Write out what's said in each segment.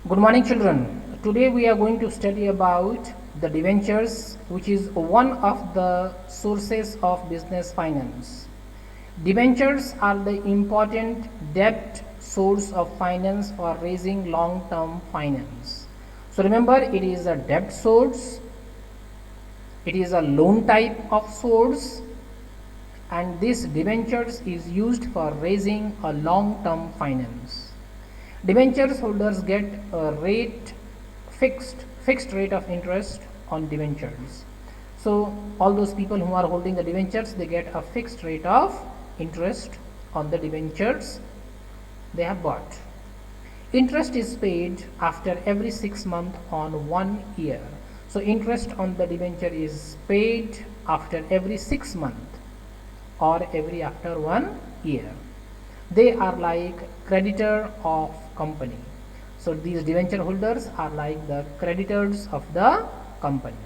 Good morning, children. Today we are going to study about the debentures, which is one of the sources of business finance. Debentures are the important debt source of finance for raising long-term finance. So remember, it is a debt source, it is a loan type of source, and this debentures is used for raising a long-term finance. Debentures holders get a fixed rate of interest on debentures. So all those people who are holding the debentures, they get a fixed rate of interest on the debentures they have bought. Interest is paid after every 6 months on 1 year. So interest on the debenture is paid after every 6 months or every after 1 year. They are like creditor of company. So these debenture holders are like the creditors of the company.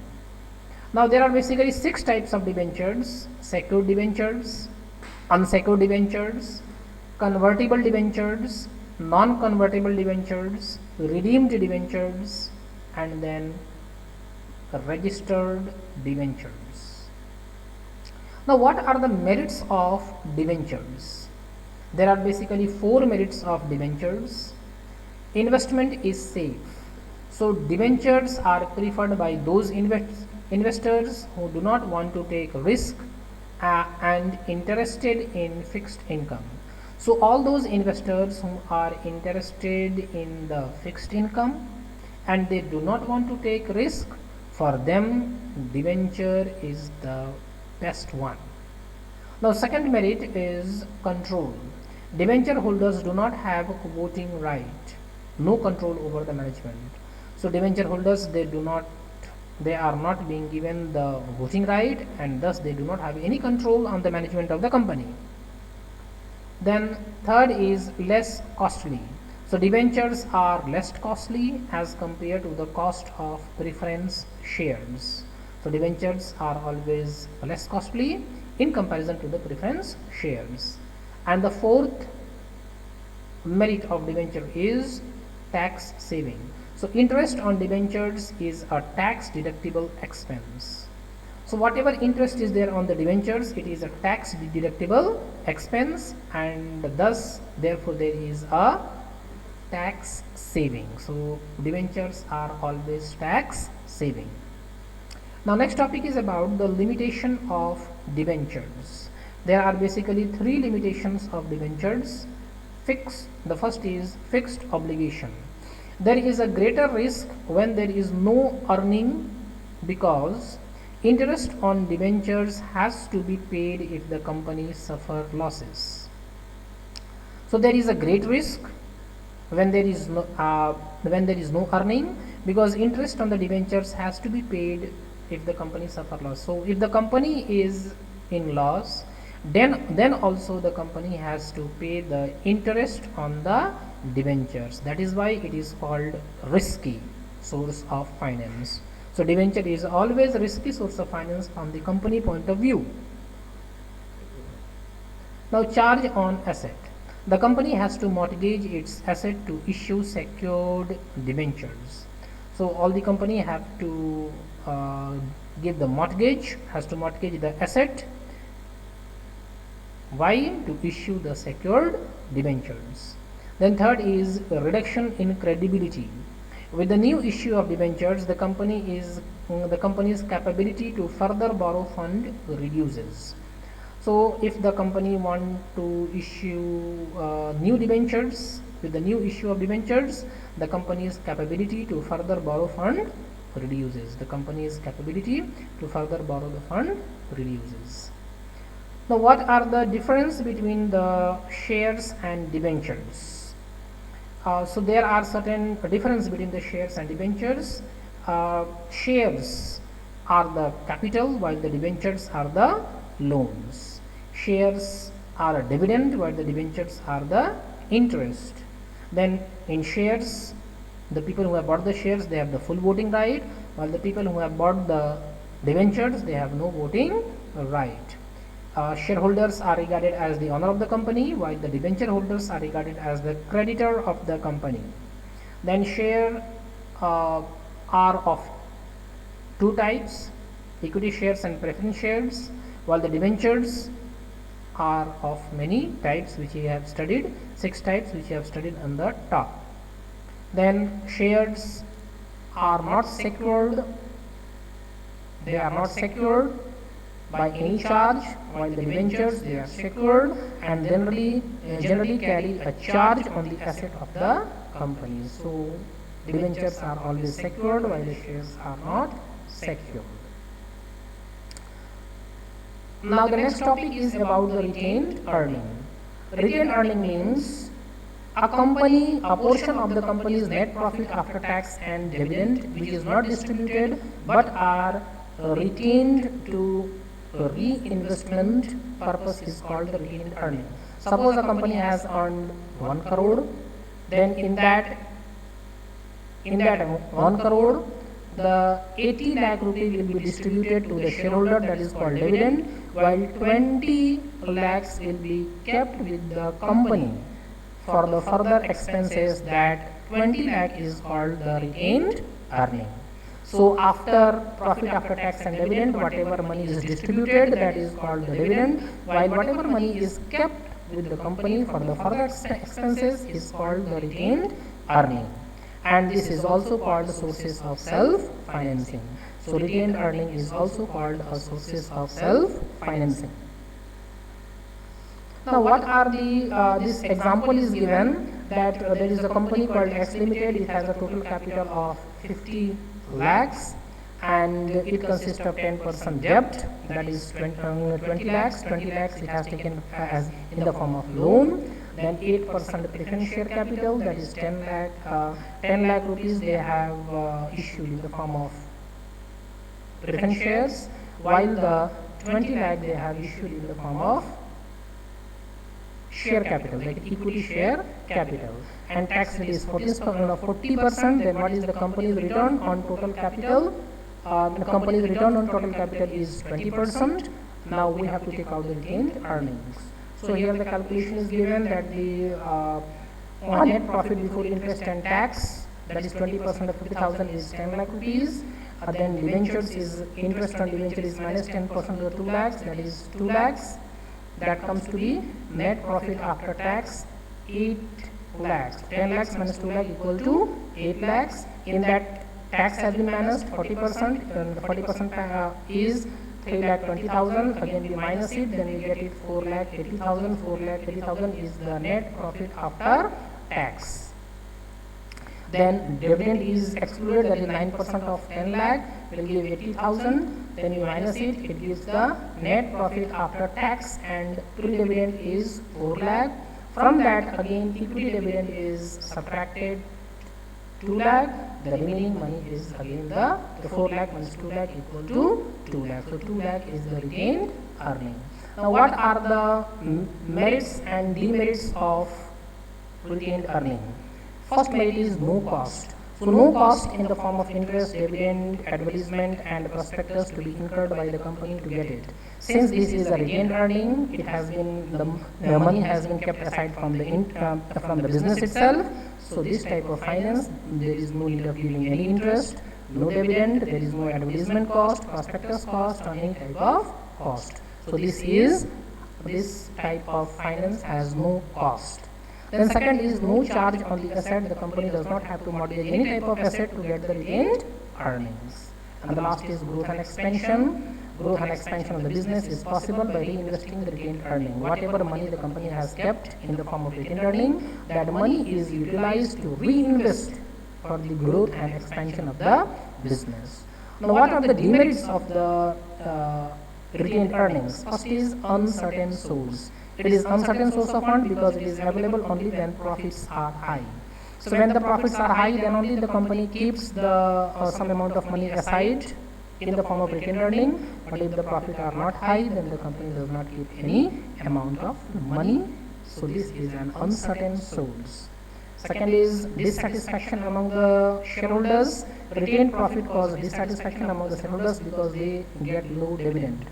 Now there are basically 6 types of debentures: secured debentures, unsecured debentures, convertible debentures, non-convertible debentures, redeemed debentures, and then registered debentures. Now what are the merits of debentures? There are basically 4 merits of debentures. Investment is safe. So debentures are preferred by those investors who do not want to take risk and interested in fixed income. So all those investors who are interested in the fixed income and they do not want to take risk, for them debenture is the best one. Now second merit is control. Debenture holders do not have voting right, no control over the management. So debenture holders, they are not being given the voting right, and thus they do not have any control on the management of the company. Then third is less costly. So debentures are less costly as compared to the cost of preference shares. So debentures are always less costly in comparison to the preference shares. And the fourth merit of debenture is tax saving. So interest on debentures is a tax deductible expense. So whatever interest is there on the debentures, it is a tax deductible expense, and thus therefore there is a tax saving. So debentures are always tax saving. Now next topic is about the limitation of debentures. There are basically 3 limitations of debentures. The first is fixed obligation. There is a greater risk when there is no earning, because interest on debentures has to be paid if the company suffer losses. So there is a great risk when there is no earning, because interest on the debentures has to be paid if the company suffer loss. So if the company is in loss, then also the company has to pay the interest on the debentures. That is why it is called risky source of finance. So debenture is always a risky source of finance from the company point of view. Now charge on asset. The company has to mortgage its asset to issue secured debentures. So all the company have to give the mortgage, has to mortgage the asset. Why? To issue the secured debentures. Then third is a reduction in credibility. With the new issue of debentures, the company's capability to further borrow fund reduces. So if the company want to issue new debentures, with the new issue of debentures, the company's capability to further borrow fund reduces. The company's capability to further borrow the fund reduces. Now what are the difference between the shares and debentures? So there are certain difference between the shares and debentures. Shares are the capital, while the debentures are the loans. Shares are a dividend, while the debentures are the interest. Then in shares, the people who have bought the shares, they have the full voting right, while the people who have bought the debentures, they have no voting right. Shareholders are regarded as the owner of the company, while the debenture holders are regarded as the creditor of the company. Then share are of two types, equity shares and preference shares, while the debentures are of many types which we have studied, 6 types which we have studied on the top. Then shares are not secured, they are not secured by any charge, while the debentures they are secured and generally carry a charge on the asset of the company. So debentures are always secured while the shares are not secured. Now the next topic is about the retained earning. Retained earning means a portion of the company's net profit after tax and dividend which is not distributed but are retained to reinvestment purpose is called the retained earning. Suppose a company has earned 1 crore, then in that 1 crore, the 80 lakh rupee will be distributed to the shareholder, that is called dividend, while 20 lakhs will be kept with the company for the further expenses. That 20 lakh is called the retained earning. So after profit after tax and dividend, whatever money is distributed, that is called the dividend, while whatever money is kept with the company for the further expenses is called the retained earning. And this is also called sources of self-financing. So retained earning is also called a sources of self-financing. Now what are the, this example is given that there is a company called X Limited, it has a total capital of 50 lakhs and it consists of 10% debt, that is 20 lakhs it has taken as in the form of loan. Then 8% preference share capital, that is 10 lakh rupees they have issued in the form of preference shares, while the 20 lakh they have issued in the form of share capital, like equity share capital. And tax rate is 40%. Then what is the company's return on total capital? The company's return on total capital is 20%. Now we have to take out the retained earnings. So here the calculation is given that the net profit before interest and tax, that is 20% of 50,000 is 10 lakh rupees. Then debentures is interest on debenture is minus 10% of 2 lakhs, that is 2 lakhs. That comes to be net profit after tax 8 lakhs. 10 lakhs minus 2 lakh equal to 8 lakhs. In that tax has been minus 40%, and the 40% is 3 lakh 20,000. Again we minus it, then we get it 4 lakh 80,000. 4 lakh 80,000 is the net profit after tax. Then dividend is excluded, that is 9% of 10 lakh will give 80,000. Then you minus it, it gives the net profit after tax and pre-dividend is 4 lakh. From that again equity dividend is subtracted 2 lakh. The remaining money is again the 4 lakh minus 2 lakh equal to 2 lakh. So 2 lakh is the retained earning. Now what are the merits and demerits of retained earning? First merit is no cost. So no cost in the form of interest, dividend, advertisement and prospectus to be incurred by the company to get it. Since this is a retained earning, it has been the money has been kept aside from the business itself. So this type of finance, there is no need of giving any interest, no dividend, there is no advertisement cost, prospectus cost or any type of cost. So this type of finance has no cost. Then second is no charge on the asset. The company does not have to mortgage any type of asset to get the retained earnings. And the last is growth and expansion. Growth and expansion of the business is possible by reinvesting the retained earning. Whatever money the company has kept in the form of retained earning, that money is utilized to reinvest for the growth and expansion of the business. Now what are the demerits of the retained earnings? First is uncertain source. It is uncertain source of fund because it is available only when profits are high. So when the profits are high, then only the company keeps the some amount of money aside in the form of retained earning. But if the profits are not high, then the company does not keep any amount of money. So this is an uncertain source. Second is dissatisfaction among the shareholders. Retained profit causes dissatisfaction among the shareholders because they get low dividend.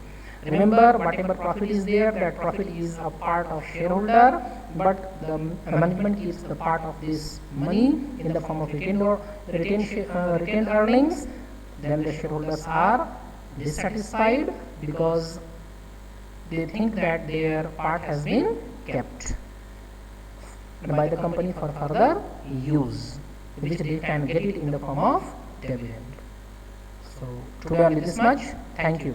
Remember, whatever profit is there, that profit is a part of shareholder, but the management keeps the part of this money in the form of retained earnings. Then the shareholders are dissatisfied because they think that their part has been kept by the company for further use, which they can get it in the form of dividend. So today only this much. Thank you.